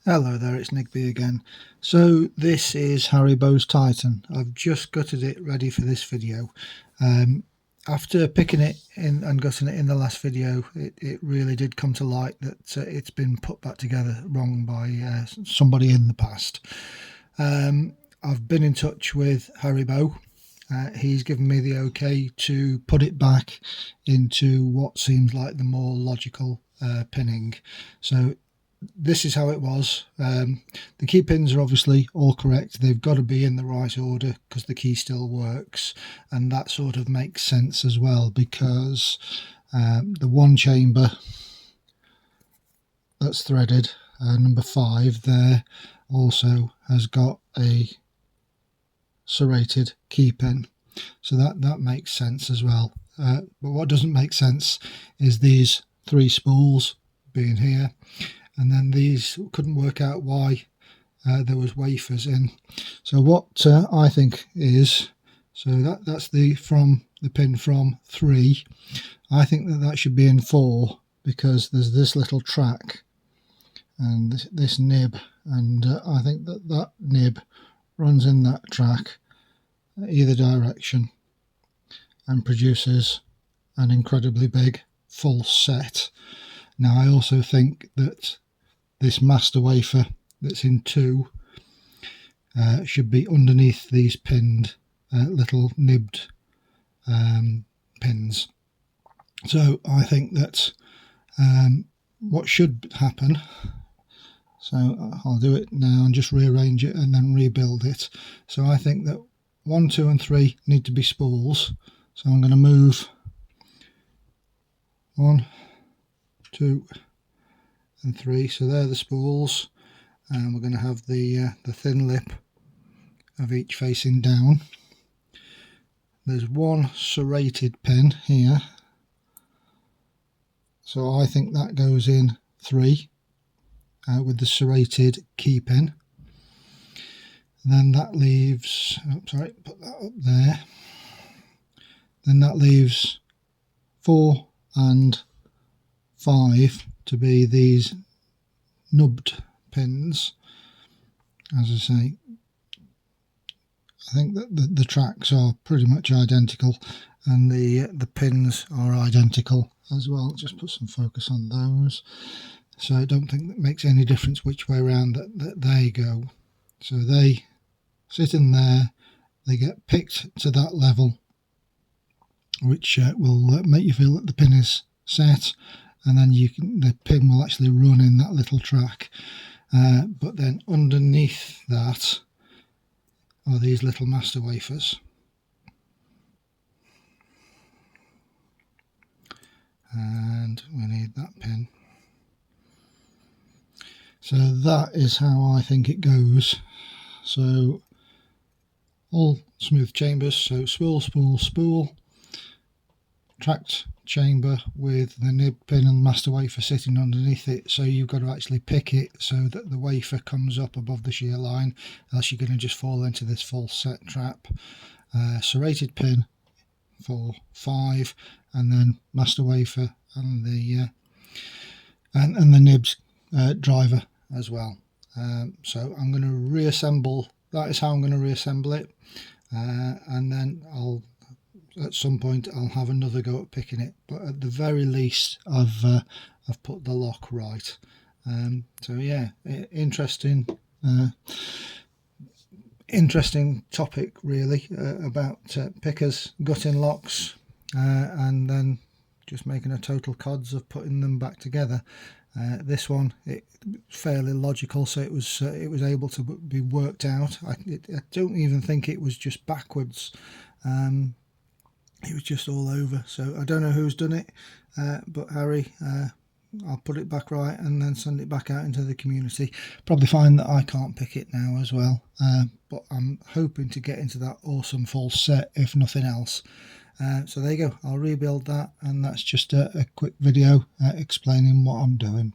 Hello there, it's Nick B again. So this is Haribo's Titan. I've just gutted it ready for this video. After picking it in and gutting it in the last video, it really did come to light that it's been put back together wrong by somebody in the past. I've been in touch with Haribo. He's given me the okay to put it back into what seems like the more logical pinning. So this is how it was. The key pins are obviously all correct. They've got to be in the right order because the key still works, and that sort of makes sense as well because the one chamber that's threaded, number 5 there, also has got a serrated key pin, so that makes sense as well. But what doesn't make sense is these 3 spools being here, and then these couldn't work out why there was wafers in. So what I think is, so that's the pin from 3. I think that should be in 4 because there's this little track and this nib, and I think that nib runs in that track either direction and produces an incredibly big full set. Now I also think that this master wafer that's in 2 should be underneath these pinned little nibbed pins. So I think that what should happen, so I'll do it now and just rearrange it and then rebuild it. So I think that 1, 2 and 3 need to be spools. So I'm going to move 1, 2 and 3, so they're the spools, and we're going to have the thin lip of each facing down. There's 1 serrated pin here, so I think that goes in 3 with the serrated key pin. Then that leaves, put that up there. Then that leaves 4 and 5 to be these nubbed pins. As I say, I think that the tracks are pretty much identical and the pins are identical as well. Just put some focus on those. So I don't think that makes any difference which way around that they go. So they sit in there, they get picked to that level, which will make you feel that the pin is set, and then the pin will actually run in that little track. But then underneath that are these little master wafers. And we need that pin. So that is how I think it goes. So all smooth chambers, so spool, spool, spool, tracked chamber with the nib pin and master wafer sitting underneath it, so you've got to actually pick it so that the wafer comes up above the shear line, else you're going to just fall into this full set trap. Serrated pin for 5, and then master wafer and the nibs driver as well. So I'm going to reassemble, that is how I'm going to reassemble it, and then at some point I'll have another go at picking it, but at the very least I've put the lock right. So yeah, interesting topic really, about pickers gutting locks and then just making a total cods of putting them back together. This one, it's fairly logical, so it was able to be worked out. I don't even think it was just backwards. It was just all over, so I don't know who's done it, but Harry, I'll put it back right and then send it back out into the community. Probably find that I can't pick it now as well, but I'm hoping to get into that awesome full set if nothing else. So there you go, I'll rebuild that, and that's just a quick video explaining what I'm doing.